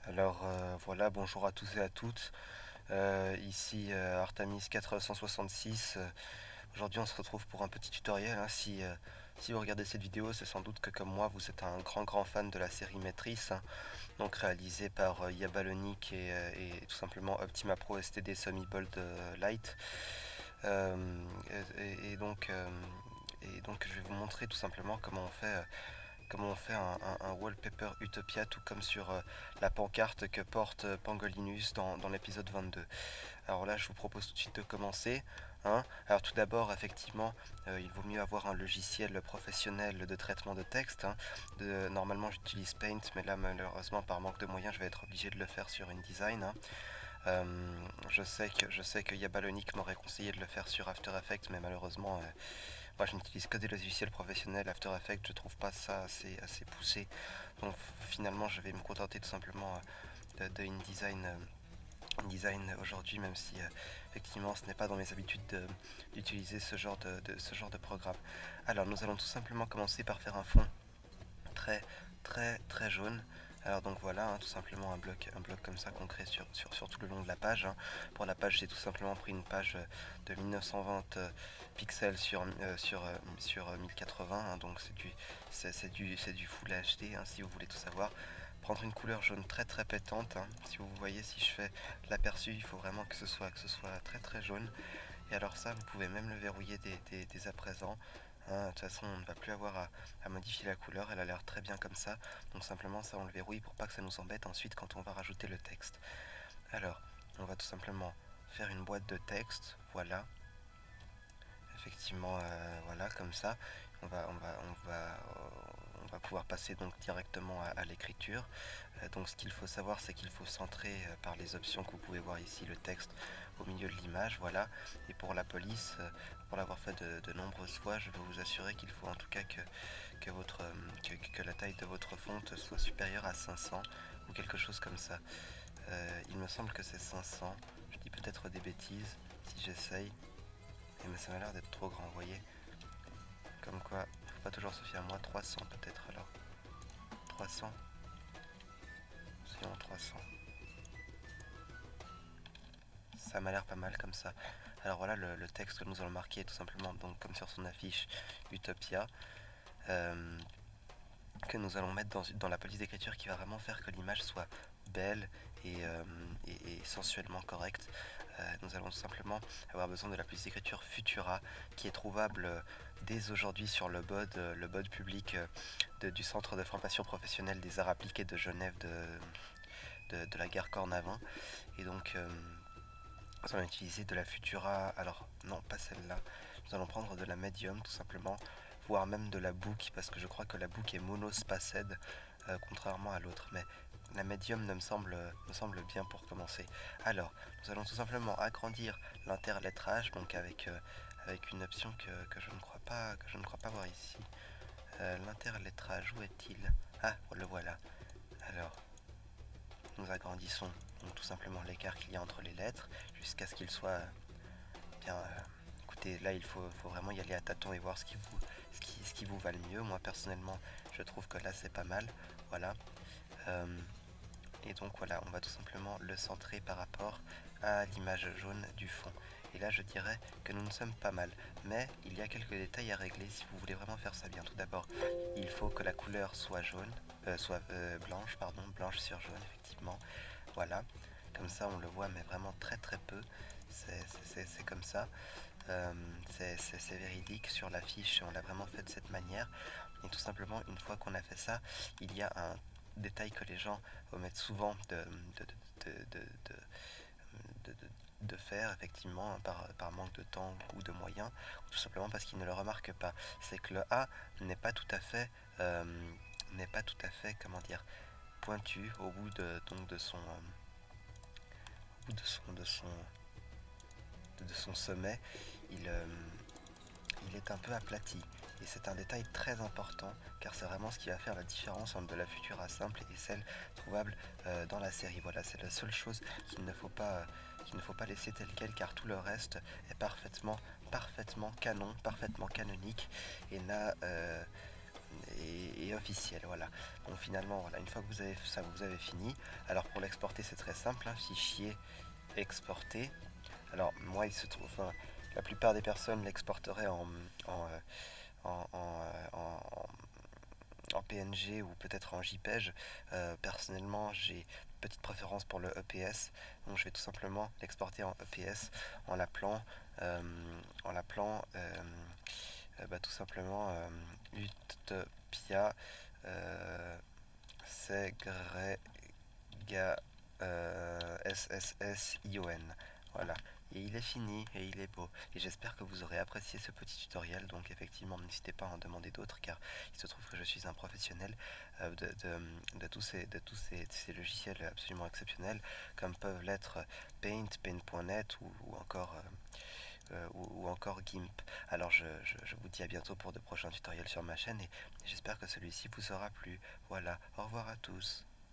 Alors voilà, bonjour à tous et à toutes. Ici Artemis 466. Aujourd'hui on se retrouve pour un petit tutoriel, hein. Si vous regardez cette vidéo, c'est sans doute que comme moi vous êtes un grand fan de la série Matrice, hein, donc réalisée par Yabalonic et tout simplement Optima Pro STD Semi-Bold Light. Euh, et donc je vais vous montrer tout simplement comment on fait un wallpaper Utopia, tout comme sur la pancarte que porte Pangolinus dans l'épisode 22. Alors là, je vous propose tout de suite de commencer, hein. Alors tout d'abord, effectivement, il vaut mieux avoir un logiciel professionnel de traitement de texte, hein. Normalement, j'utilise Paint, mais là, malheureusement, par manque de moyens, je vais être obligé de le faire sur InDesign, hein. Je sais que Yabalonic m'aurait conseillé de le faire sur After Effects, mais malheureusement, moi je n'utilise que des logiciels professionnels. After Effects, je trouve pas ça assez poussé. Donc finalement, je vais me contenter tout simplement de InDesign aujourd'hui, même si effectivement ce n'est pas dans mes habitudes d'utiliser ce genre de programme. Alors nous allons tout simplement commencer par faire un fond très très jaune. Alors donc voilà, hein, tout simplement un bloc comme ça qu'on crée sur tout le long de la page, hein. Pour la page, j'ai tout simplement pris une page de 1920 pixels sur 1080, hein, donc c'est du Full HD, hein, si vous voulez tout savoir. Prendre une couleur jaune très pétante, hein. Si vous voyez, si je fais l'aperçu, il faut vraiment que ce soit très jaune. Et alors ça, vous pouvez même le verrouiller dès à présent, hein. De toute façon, on ne va plus avoir à modifier la couleur, elle a l'air très bien comme ça. Donc simplement, ça, on le verrouille pour pas que ça nous embête ensuite quand on va rajouter le texte. Alors, on va tout simplement faire une boîte de texte, voilà. Effectivement, voilà, comme ça. On va pouvoir passer donc directement à l'écriture. Donc ce qu'il faut savoir, c'est qu'il faut centrer par les options que vous pouvez voir ici le texte au milieu de l'image, voilà. Et pour la police, pour l'avoir fait de nombreuses fois, je veux vous assurer qu'il faut en tout cas que la taille de votre fonte soit supérieure à 500 ou quelque chose comme ça. Il me semble que c'est 500. Je dis peut-être des bêtises si j'essaye. Mais ça m'a l'air d'être trop grand, vous voyez. Comme quoi, faut pas toujours se fier à moi. 300 peut-être alors. 300. Sinon 300. Ça m'a l'air pas mal comme ça. Alors voilà le texte que nous allons marquer tout simplement, donc comme sur son affiche Utopia, euh, que nous allons mettre dans la police d'écriture qui va vraiment faire que l'image soit belle et sensuellement correcte. Nous allons tout simplement avoir besoin de la police d'écriture Futura qui est trouvable dès aujourd'hui sur le bod public du Centre de formation professionnelle des arts appliqués de Genève de la gare Cornavin. Et donc nous allons utiliser de la Futura, alors non pas celle-là, nous allons prendre de la Medium tout simplement, voire même de la Book, parce que je crois que la Book est monospaced, contrairement à l'autre, mais la Medium me semble bien pour commencer. Alors, nous allons tout simplement agrandir l'interlettrage, donc avec une option que je ne crois pas voir ici. L'interlettrage, où est-il? Ah, le voilà. Alors, nous agrandissons donc tout simplement l'écart qu'il y a entre les lettres jusqu'à ce qu'il soit bien. Écoutez, là il faut vraiment y aller à tâtons et voir ce qui vous va le mieux. Moi personnellement, je trouve que là c'est pas mal. Voilà. Euh, et donc voilà, on va tout simplement le centrer par rapport à l'image jaune du fond. Et là je dirais que nous ne sommes pas mal. Mais il y a quelques détails à régler si vous voulez vraiment faire ça bien. Tout d'abord, il faut que la couleur soit jaune, blanche, pardon, blanche sur jaune effectivement. Voilà, comme ça on le voit mais vraiment très peu. C'est comme ça. Euh, c'est véridique sur l'affiche, on l'a vraiment fait de cette manière. Et tout simplement, une fois qu'on a fait ça, il y a un détail que les gens omettent souvent de, de faire, effectivement, par manque de temps ou de moyens, ou tout simplement parce qu'ils ne le remarquent pas. C'est que le A n'est pas tout à fait, comment dire, pointu au bout donc de son sommet. Il, euh, il est un peu aplati. Et c'est un détail très important car c'est vraiment ce qui va faire la différence entre de la Futura simple et celle trouvable dans la série. Voilà, c'est la seule chose qu'il ne faut pas laisser tel quel car tout le reste est parfaitement canon, parfaitement canonique et et officiel, voilà. Donc finalement, voilà, une fois que vous avez ça, vous avez fini. Alors pour l'exporter, c'est très simple, hein, fichier exporter. Alors moi, il se trouve, enfin, la plupart des personnes l'exporteraient en, en PNG ou peut-être en JPEG. Personnellement, j'ai une petite préférence pour le EPS, donc je vais tout simplement l'exporter en EPS en l'appelant euh, en l'appelant tout simplement Utopia Segrega SSSION. Voilà. Et il est fini et il est beau. Et j'espère que vous aurez apprécié ce petit tutoriel. Donc effectivement, n'hésitez pas à en demander d'autres car il se trouve que je suis un professionnel de tous ces logiciels absolument exceptionnels comme peuvent l'être Paint, Paint.net ou encore GIMP. Alors je vous dis à bientôt pour de prochains tutoriels sur ma chaîne et j'espère que celui-ci vous aura plu. Voilà, au revoir à tous.